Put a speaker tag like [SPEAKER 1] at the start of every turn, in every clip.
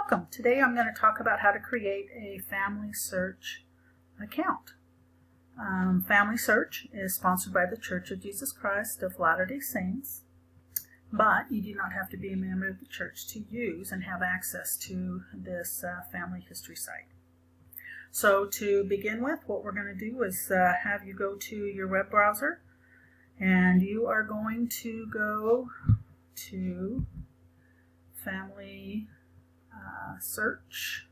[SPEAKER 1] Welcome. Today I'm going to talk about how to create a Family Search account. Family Search is sponsored by the Church of Jesus Christ of Latter-day Saints, but you do not have to be a member of the church to use and have access to this family history site. So to begin with, what we're going to do is have you go to your web browser, and you are going to go to Family Search.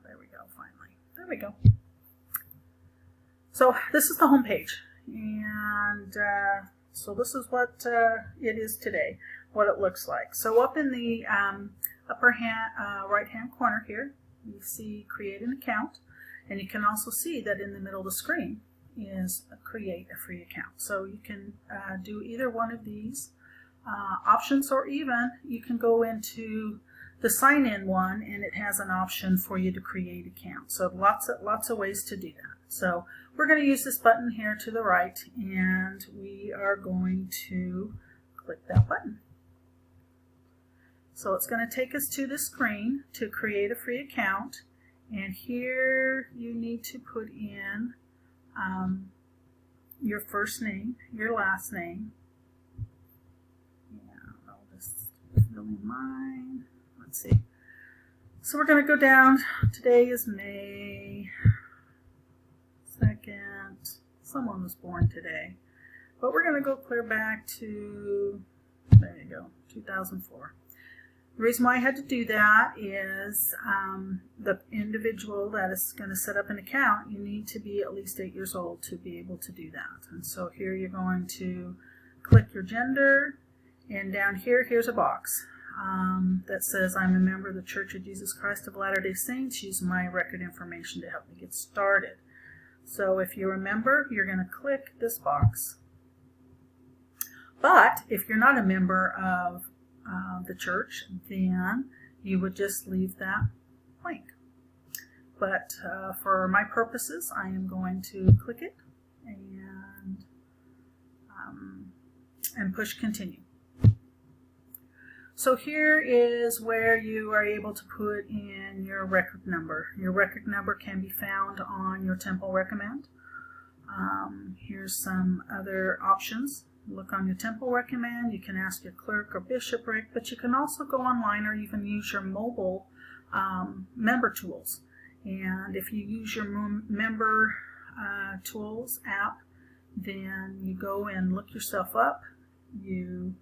[SPEAKER 1] There we go, finally. There we go. So this is the home page, and so this is what it is today, what it looks like. So up in the upper right hand corner here, you see create an account, and you can also see that in the middle of the screen is create a free account. So you can do either one of these options, or even you can go into the sign in one and it has an option for you to create account. So lots of ways to do that. So we're going to use this button here to the right, and we are going to click that button. So it's going to take us to the screen to create a free account, and here you need to put in your first name, your last name. Yeah, I'll just fill in mine. Let's see. So we're going to go down. Today is May 2nd. Someone was born today. But we're going to go clear back to, there you go, 2004. The reason why I had to do that is the individual that is going to set up an account, you need to be at least 8 years old to be able to do that. And so here you're going to click your gender, and down here, here's a box that says I'm a member of the Church of Jesus Christ of Latter-day Saints. Use my record information to help me get started. So if you're a member, you're going to click this box. But if you're not a member of the church, then you would just leave that blank. But for my purposes, I am going to click it and push continue. So here is where you are able to put in your record number. Your record number can be found on your Temple Recommend. Here's some other options. Look on your Temple Recommend. You can ask your clerk or bishopric, but you can also go online or even use your mobile member tools. And if you use your member tools app, then you go and look yourself up. You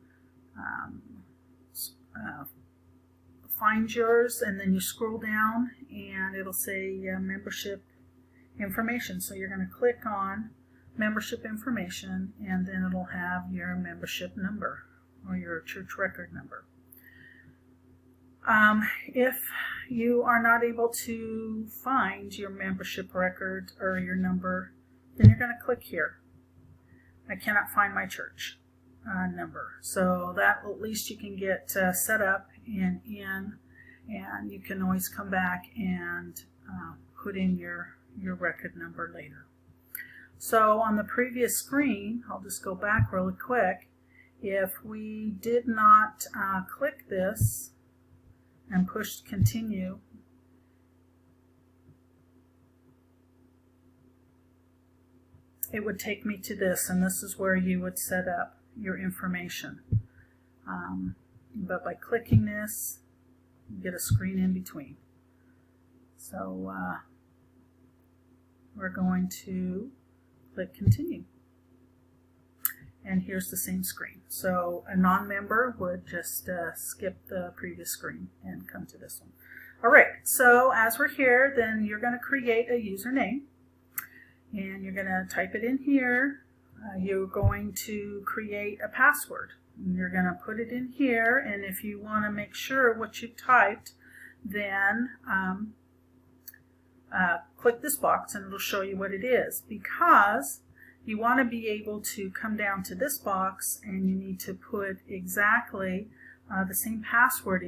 [SPEAKER 1] find yours, and then you scroll down, and it'll say membership information. So you're going to click on membership information, and then it'll have your membership number or your church record number. If you are not able to find your membership record or your number, then you're going to click here. I cannot find my church number. So that at least you can get set up and in, and you can always come back and put in your record number later. So on the previous screen, I'll just go back really quick. If we did not click this and push continue, it would take me to this, and this is where you would set up your information. But by clicking this, you get a screen in between. So we're going to click continue, and here's the same screen. So a non-member would just skip the previous screen and come to this one. Alright, so as we're here, then you're going to create a username, and you're going to type it in here. You're going to create a password. You're going to put it in here, and if you want to make sure what you typed, then click this box and it'll show you what it is, because you want to be able to come down to this box and you need to put exactly the same password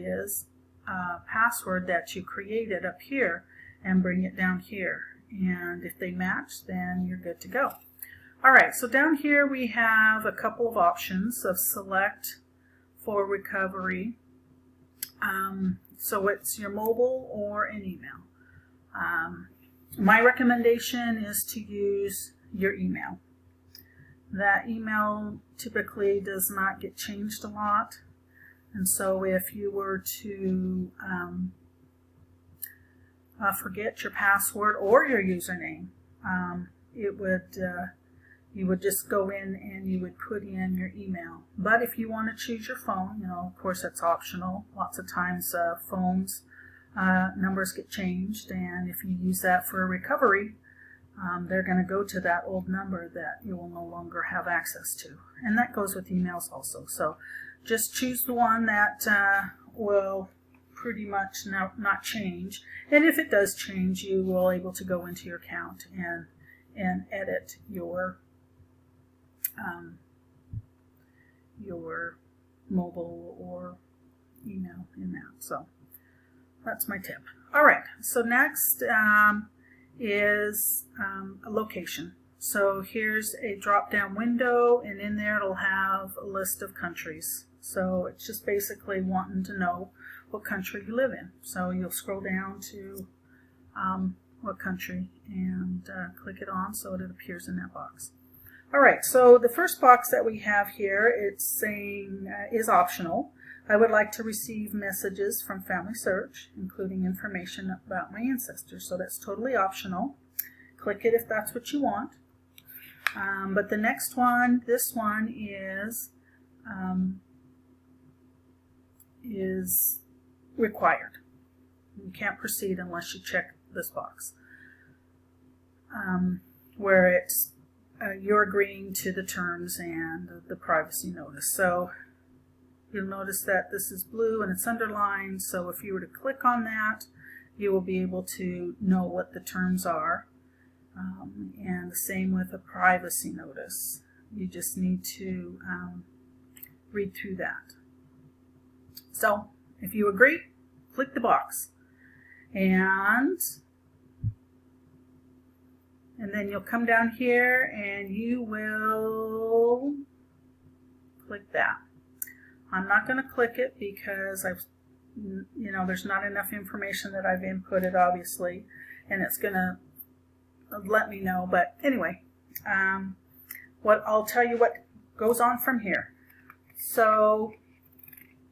[SPEAKER 1] that you created up here and bring it down here. and if they match, then you're good to go. All right, so down here we have a couple of options of select for recovery. So it's your mobile or an email. My recommendation is to use your email. That email typically does not get changed a lot, and so if you were to forget your password or your username, you would just go in and you would put in your email. But if you want to choose your phone, of course that's optional. Lots of times phones numbers get changed, and if you use that for recovery, they're going to go to that old number that you will no longer have access to. And that goes with emails also. So just choose the one that will pretty much not change. And if it does change, you will be able to go into your account and edit your mobile or email in that. So that's my tip. All right, so next is a location. So here's a drop-down window, and in there it'll have a list of countries. So it's just basically wanting to know what country you live in. So you'll scroll down to what country and click it on so it appears in that box. All right, so the first box that we have here, it's saying is optional. I would like to receive messages from Family Search, including information about my ancestors. So that's totally optional. Click it if that's what you want. But the next one, this one is required. You can't proceed unless you check this box, where it's you're agreeing to the terms and the privacy notice. So you'll notice that this is blue and it's underlined, so if you were to click on that, you will be able to know what the terms are. And the same with a privacy notice. You just need to read through that. So if you agree, click the box. And then you'll come down here and you will click that. I'm not going to click it because there's not enough information that I've inputted, obviously, and it's going to let me know. But anyway, I'll tell you what goes on from here. So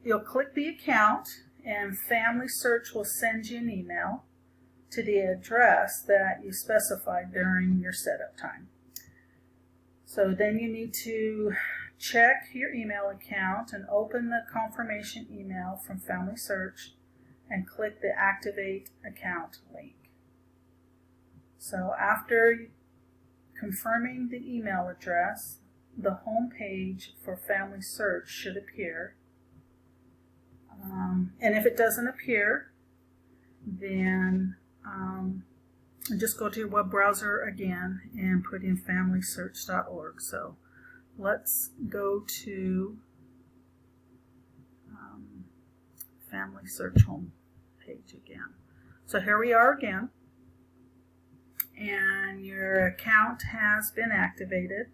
[SPEAKER 1] you'll click the account, and Family Search will send you an email to the address that you specified during your setup time. So then you need to check your email account and open the confirmation email from Family Search and click the Activate Account link. So after confirming the email address, the home page for Family Search should appear. And if it doesn't appear, then just go to your web browser again and put in FamilySearch.org. So let's go to Family Search home page again. So here we are again, and your account has been activated.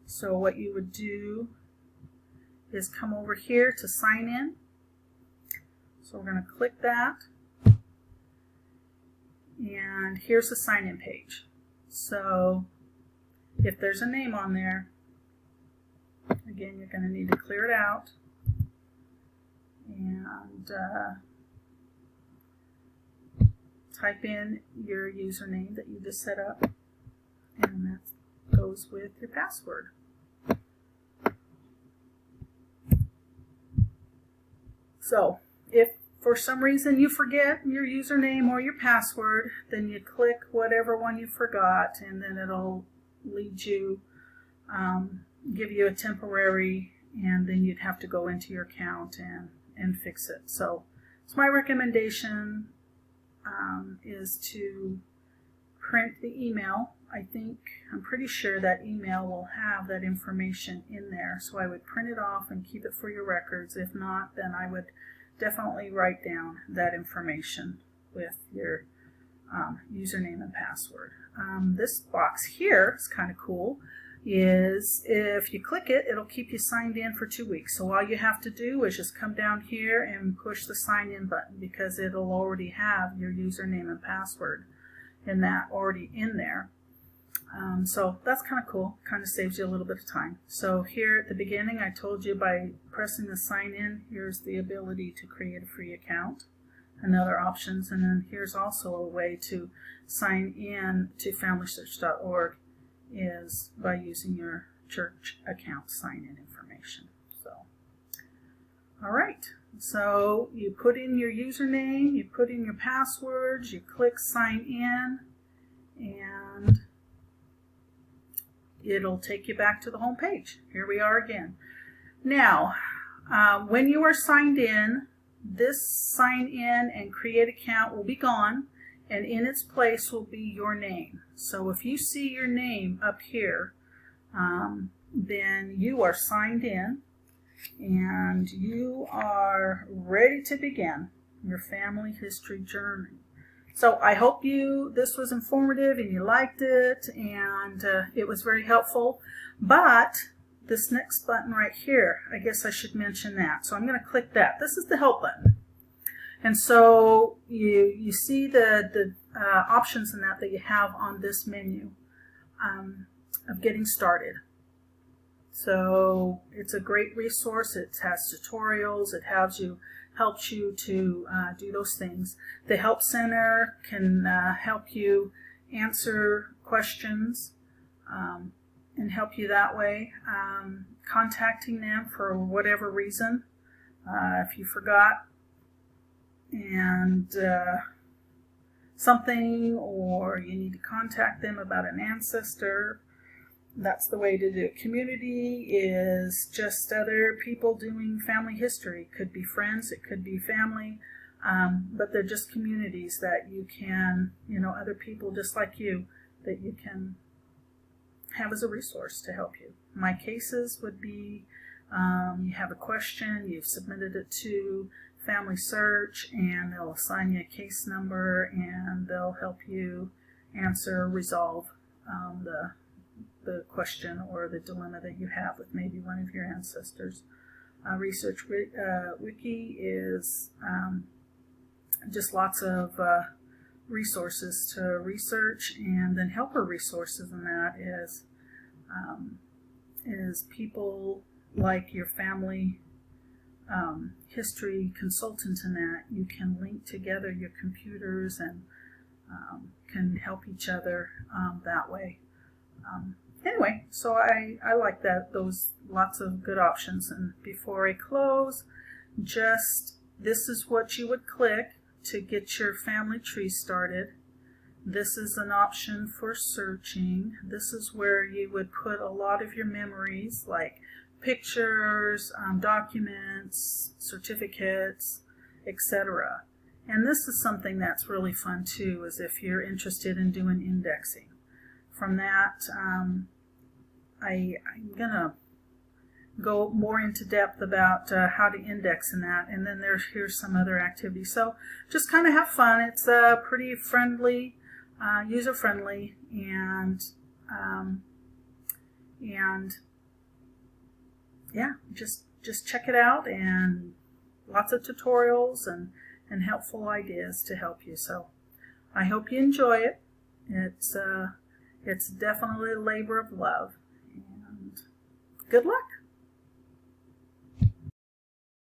[SPEAKER 1] So what you would do is come over here to sign in. So we're going to click that, and here's the sign-in page. So if there's a name on there, again, you're going to need to clear it out, and type in your username that you just set up, and that goes with your password. So if for some reason you forget your username or your password, then you click whatever one you forgot, and then it'll lead you, give you a temporary, and then you'd have to go into your account and fix it. So my recommendation is to print the email. I'm pretty sure that email will have that information in there, so I would print it off and keep it for your records. If not, then I would definitely write down that information with your username and password. This box here is kind of cool. Is if you click it, it'll keep you signed in for 2 weeks. So all you have to do is just come down here and push the sign in button, because it'll already have your username and password in that already in there. So that's kind of cool. Kind of saves you a little bit of time. So here at the beginning, I told you by pressing the sign in, here's the ability to create a free account and other options. And then here's also a way to sign in to FamilySearch.org is by using your church account sign-in information. So, all right. So you put in your username, you put in your passwords, you click sign in, and it'll take you back to the home page. Here we are again. Now, when you are signed in, this sign in and create account will be gone, and in its place will be your name. So if you see your name up here, then you are signed in and you are ready to begin your family history journey. So I hope this was informative and you liked it, and it was very helpful. But this next button right here, I guess I should mention that. So I'm going to click that. This is the help button. And so you see the options in that you have on this menu of getting started. So it's a great resource. It has tutorials. It helps you to do those things. The Help Center can help you answer questions and help you that way. Contacting them for whatever reason, if you forgot and something, or you need to contact them about an ancestor, that's the way to do it. Community is just other people doing family history. It could be friends, it could be family, but they're just communities that you can, other people just like you, that you can have as a resource to help you. My cases would be, you have a question, you've submitted it to Family Search, and they'll assign you a case number, and they'll help you resolve the question or the dilemma that you have with maybe one of your ancestors. Research Wiki is just lots of resources to research, and then helper resources in that is people like your family history consultant in that. You can link together your computers and can help each other that way. Anyway, so I like those lots of good options. And before I close, this is what you would click to get your family tree started. This is an option for searching. This is where you would put a lot of your memories, like pictures, documents, certificates, etc. And this is something that's really fun too, is if you're interested in doing indexing. From that, I'm going to go more into depth about how to index in that, and then here's some other activities. So just kind of have fun. It's pretty friendly, user-friendly, and yeah, just check it out, and lots of tutorials and helpful ideas to help you. So I hope you enjoy it. It's definitely a labor of love, and good luck.